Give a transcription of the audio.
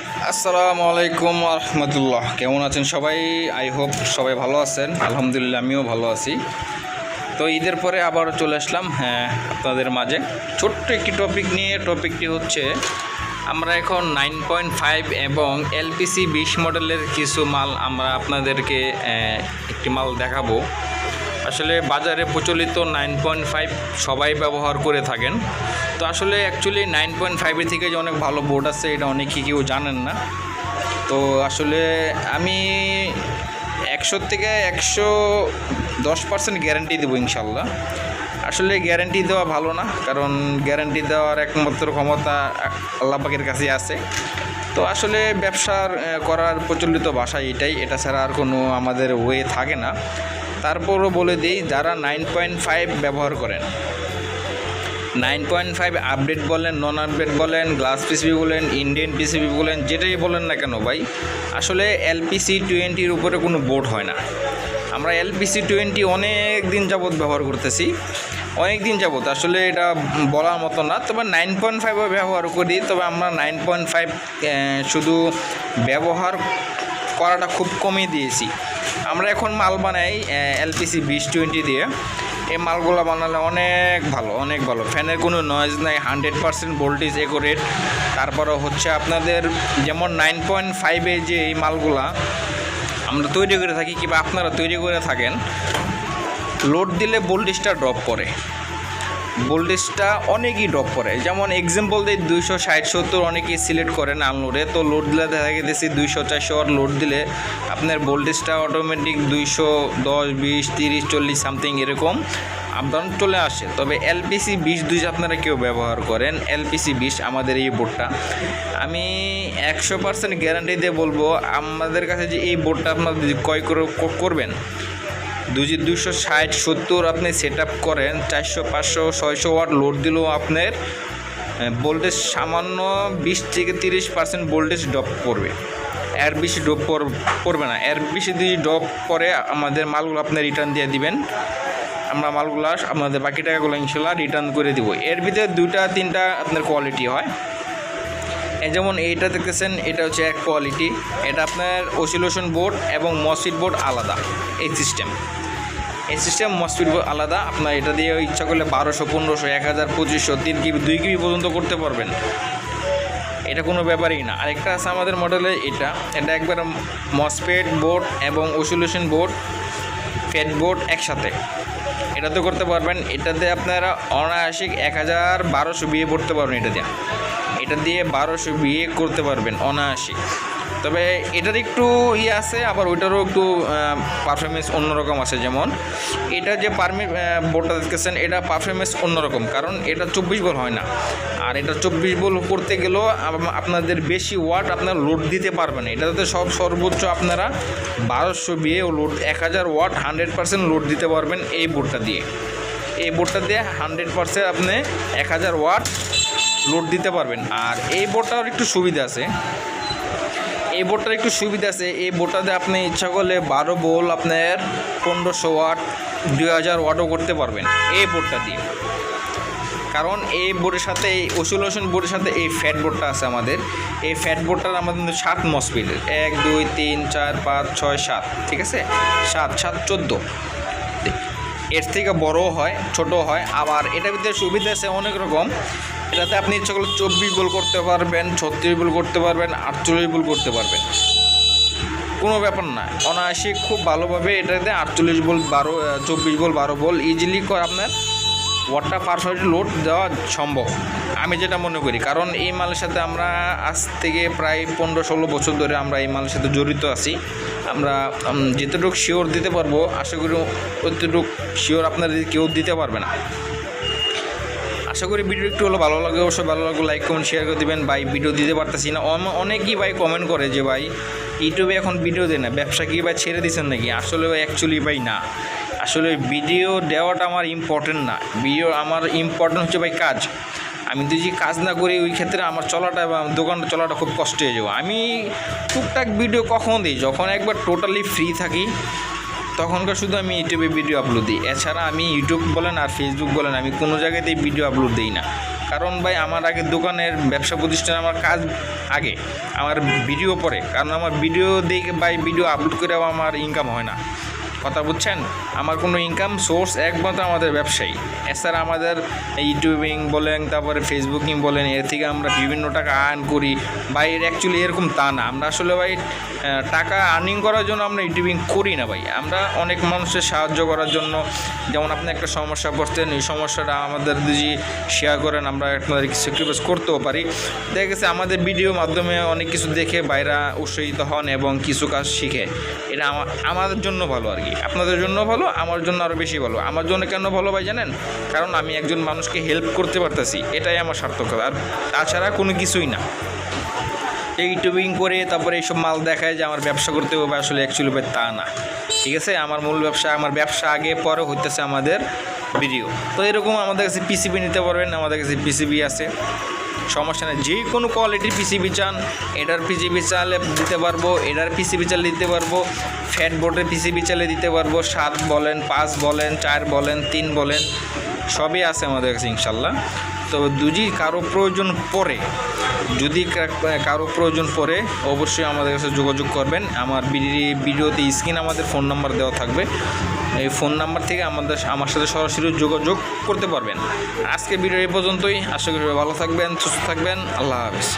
আসসালামু আলাইকুম রহমতুল্লাহ। কেমন আছেন সবাই? আই হোপ সবাই ভালো আছেন। আলহামদুলিল্লাহ আমিও ভালো আছি। তো ঈদের পরে আবার চলে আসলাম আপনাদের মাঝে ছোট্ট একটি টপিক নিয়ে। টপিকটি হচ্ছে আমরা এখন 9.5 এবং এলপিসি 20 মডেলের কিছু মাল আমরা আপনাদেরকে একটি মাল দেখাবো। আসলে বাজারে প্রচলিত 9.5 সবাই ব্যবহার করে থাকেন। তো আসলে অ্যাকচুয়ালি 9.5 থেকে যে অনেক ভালো বোর্ড আছে এটা অনেকেই কেউ জানেন না। তো আসলে আমি 100 থেকে 110% গ্যারান্টি দেবো ইনশাল্লাহ। আসলে গ্যারান্টি দেওয়া ভালো না, কারণ গ্যারান্টি দেওয়ার একমাত্র ক্ষমতা আল্লাহ পাকের কাছে আছে। তো আসলে ব্যবসার করার প্রচলিত ভাষা এটাই, এটা ছাড়া আর কোনো আমাদের ওয়ে থাকে না। তারপরও বলে দিই, যারা 9.5 ব্যবহার করেন, 9.5 আপডেট বলেন, নন আপডেট বলেন, গ্লাস পিসিবি বলেন, ইন্ডিয়ান পিসিবি বলেন, যেটাই বলেন না কেন ভাই, আসলে এলপিসি 20-র উপরে কোনো বোর্ড হয় না। আমরা এলপিসি 20 অনেক দিন যাবৎ ব্যবহার করতেছি, অনেক দিন যাবৎ। আসলে এটা বলার মতো না। তবে 9.5 ব্যবহার করি, তবে আমরা 9.5 শুধু ব্যবহার করাটা খুব কমিয়ে দিয়েছি। আমরা এখন মাল বানাই এলপিসি 20-20 দিয়ে। এই মালগুলো বানালে অনেক ভালো, অনেক ভালো। ফ্যানের কোনো নয়েজ নাই, 100% ভোল্টেজ অ্যাকুরেট। তারপরও হচ্ছে আপনাদের যেমন 9.5 যে এই মালগুলা আমরা তৈরি করে থাকি কিংবা আপনারা তৈরি করে থাকেন, লোড দিলে ভোল্টেজটা ড্রপ করে, ভোল্টেজটা অনেকই ড্রপ করে। যেমন এক্সাম্পল দিই, 260-70 অনেকেই সিলেক্ট করেন আনলোডে। তো লোড দিলে দেখা গেছে 200-400 ওয়াট লোড দিলে আপনার ভোল্টেজটা অটোমেটিক 210, 20, 30, 40 সামথিং এরকম আপডাউন চলে আসে। তবে এলপিসি 20 আপনারা কেউ ব্যবহার করেন, এলপিসি 20 আমাদের এই বোর্ডটা আমি 100% গ্যারান্টি দিয়ে বলবো, আমাদের কাছে যে এই বোর্ডটা আপনারা যদি ক্রয় করবেন, 260-70 আপনি সেট আপ করেন, 400, 500, 600 ওয়াট লোড দিলেও আপনার ভোল্টেজ সামান্য 20 থেকে 30% ভোল্টেজ ড্রপ করবে। এর বেশি ড্রপ করবে না। এর বেশি যদি ড্রপ করে আমাদের মালগুলো আপনি রিটার্ন দিয়ে দিবেন, আমরা মালগুলো আপনাদের বাকি টাকাগুলো ইনশাল্লাহ রিটার্ন করে দিব। এর ভিতরে 2-3টা আপনার কোয়ালিটি হয়। যেমন এইটা দেখতেছেন, এটা হচ্ছে এক কোয়ালিটি। এটা আপনার অসিলেশন বোর্ড এবং মসফিট বোর্ড আলাদা। এই সিস্টেম মসফিট বোর্ড আলাদা। আপনার এটা দিয়ে ইচ্ছা করলে 1200, 1500, 1000, 2500, 3 KB, 2 KB পর্যন্ত করতে পারবেন। এটা কোনো ব্যাপারই না। আরেকটা আছে আমাদের মডেলে, এটা একবার মসফেট বোর্ড এবং অসিলেশন বোর্ড, ফেড বোর্ড একসাথে এটাতে করতে পারবেন। এটাতে আপনারা অনায়াসে 1000-1200 বিয়ে করতে পারবেন। এটা দিয়ে 1200 বিয়ে করতে পারবেন অনায়াসে। তবে এটার একটু আছে, আবার ওইটারও একটু পারফরমেন্স অন্যরকম আছে। যেমন এটা যে বোর্ডটা দেখতেছেন, এটা পারফরমেন্স অন্যরকম, কারণ এটা 24 ভোল্ট হয় না। আর এটা 24 ভোল্ট করতে গেলেও আপনাদের বেশি ওয়াট আপনার লোড দিতে পারবেন। এটাতে সর্বোচ্চ আপনারা 1200 বিয়ে ও লোড 1000 ওয়াট 100% লোড দিতে পারবেন এই বোর্ডটা দিয়ে। 100% আপনি 1000 ওয়াট লোড দিতে পারবেন। আর এই বোর্ডটার একটু সুবিধা আছে, এই বোর্ডটাতে আপনি ইচ্ছা করলে 12 ভোল্ট আপনার 1500 ওয়াট 2000 ওয়াটও করতে পারবেন এই বোর্ডটা দিয়ে। কারণ এই বোর্ডের সাথে, এই অসিলেশন বোর্ডের সাথে এই ফ্যাট বোর্ডটা আছে আমাদের। এই ফ্যাট বোর্ডটার আমাদের 7 মসফিট, 1, 2, 3, 4, 5, 6, 7, ঠিক আছে, 7, 14। এর থেকে বড়ও হয়, ছোটো হয়। আবার এটার ভিতরে সুবিধা আছে অনেক রকম। এটাতে আপনি ইচ্ছা করলে 24 ভোল্ট করতে পারবেন, 36 ভোল্ট করতে পারবেন, 48 ভোল্ট করতে পারবেন, কোনো ব্যাপার না। অনায়াসে খুব ভালোভাবে এটাতে 48 ভোল্ট, 24 ভোল্ট, 12 ভোল্ট ইজিলি আপনার ওয়াটটা পারফেক্ট লোড দেওয়া সম্ভব, আমি যেটা মনে করি। কারণ এই মালের সাথে আমরা আজ থেকে প্রায় 15-16 বছর ধরে আমরা এই মালের সাথে জড়িত আছি। আমরা যেতটুকু শিওর দিতে পারবো, আশা করি অতটুকু শিওর আপনাদের কেউ দিতে পারবে না। আশা করি ভিডিও একটু হলো ভালো লাগে। অবশ্যই ভালো লাগবে, লাইক কমেন্ট শেয়ার করে দেবেন। ভাই ভিডিও দিতে পারতেছি না, অনেকেই ভাই কমেন্ট করে যে ভাই ইউটিউবে এখন ভিডিও দেয় না, ব্যবসা কি ভাই ছেড়ে দিচ্ছেন নাকি? আসলে অ্যাকচুয়ালি ভাই না, আসলে ভিডিও দেওয়াটা আমার ইম্পর্টেন্ট না। ভিডিও আমার ইম্পর্টেন্ট হচ্ছে ভাই কাজ। আমি যদি কাজ না করি ওই ক্ষেত্রে আমার চলাটা বা দোকানটা চলাটা খুব কষ্ট হয়ে যাবে। আমি টুকটাক ভিডিও কখন দিই, যখন একবার টোটালি ফ্রি থাকি তখনকার শুধু আমি ইউটিউবে ভিডিও আপলোড দিই। এছাড়া আমি ইউটিউব বলেন আর ফেসবুক বলেন, আমি কোনো জায়গাতেই ভিডিও আপলোড দিই না। কারণ ভাই আমার আগে দোকানের ব্যবসা প্রতিষ্ঠানে আমার কাজ আগে, আমার ভিডিও পরে, কারণ আমার ভিডিও দেখে ভাই ভিডিও আপলোড করেও আমার ইনকাম হয় না, কথা বুঝছেন। আমার কোনো ইনকাম সোর্স একমাত্র আমাদের ব্যবসায়ী। এছাড়া আমাদের ইউটিউবিং বলেন, তারপরে ফেসবুকিং বলেন, এর থেকে আমরা বিভিন্ন টাকা আর্ন করি। ভাই অ্যাকচুয়ালি এরকম তা না, আমরা আসলে ভাই টাকা আর্নিং করার জন্য আমরা ইউটিউবিং করি না ভাই, আমরা অনেক মানুষের সাহায্য করার জন্য। যেমন আপনি একটা সমস্যা পড়তেন, এই সমস্যাটা আমাদের যদি শেয়ার করেন আমরা আপনাদের স্যাক্রিফাইস করতেও পারি। দেখা গেছে আমাদের ভিডিওর মাধ্যমে অনেক কিছু দেখে বাইরা উৎসাহিত হন এবং কিছু কাজ শিখে, এটা আমাদের জন্য ভালো আর কি, আপনাদের জন্য ভালো, আমার জন্য আরও বেশি ভালো। আমার জন্য কেন ভালো ভাই জানেন? কারণ আমি একজন মানুষকে হেল্প করতে পারতেছি, এটাই আমার সার্থকতা, আর তাছাড়া কোনো কিছুই না। এই ইউটিউবিং করে তারপরে এইসব মাল দেখায় যে আমার ব্যবসা করতে হবে, আসলে অ্যাকচুয়ালি ভাই তা না, ঠিক আছে। আমার মূল ব্যবসা, আমার ব্যবসা আগে পরে হইতেছে আমাদের ভিডিও। তো এরকম আমাদের কাছে পিসিবি নিতে পারবেন, আমাদের কাছে পিসিবি আছে, সমস্যা নেই। যে কোনো কোয়ালিটির পিসিবি চান, এটার পিসিবি চালে দিতে পারবো, এটার পিসিবি চালে দিতে পারবো, ফ্যাট বোর্ডের পিসিবি চালে দিতে পারবো, 7 বলেন, 5 বলেন, 4 বলেন, 3 বলেন, সবই আছে আমাদের কাছে ইনশাল্লাহ। তো যদি কারো প্রয়োজন পড়ে, অবশ্যই আমাদের কাছে যোগাযোগ করবেন। আমার ভিডিওতে স্ক্রিন আমাদের ফোন নাম্বার দেওয়া থাকবে, এই ফোন নাম্বার থেকে আমার সাথে সরাসরি যোগাযোগ করতে পারবেন। আজকে ভিডিও এই পর্যন্তই, আশা করি ভালো থাকবেন, সুস্থ থাকবেন, আল্লাহ হাফেজ।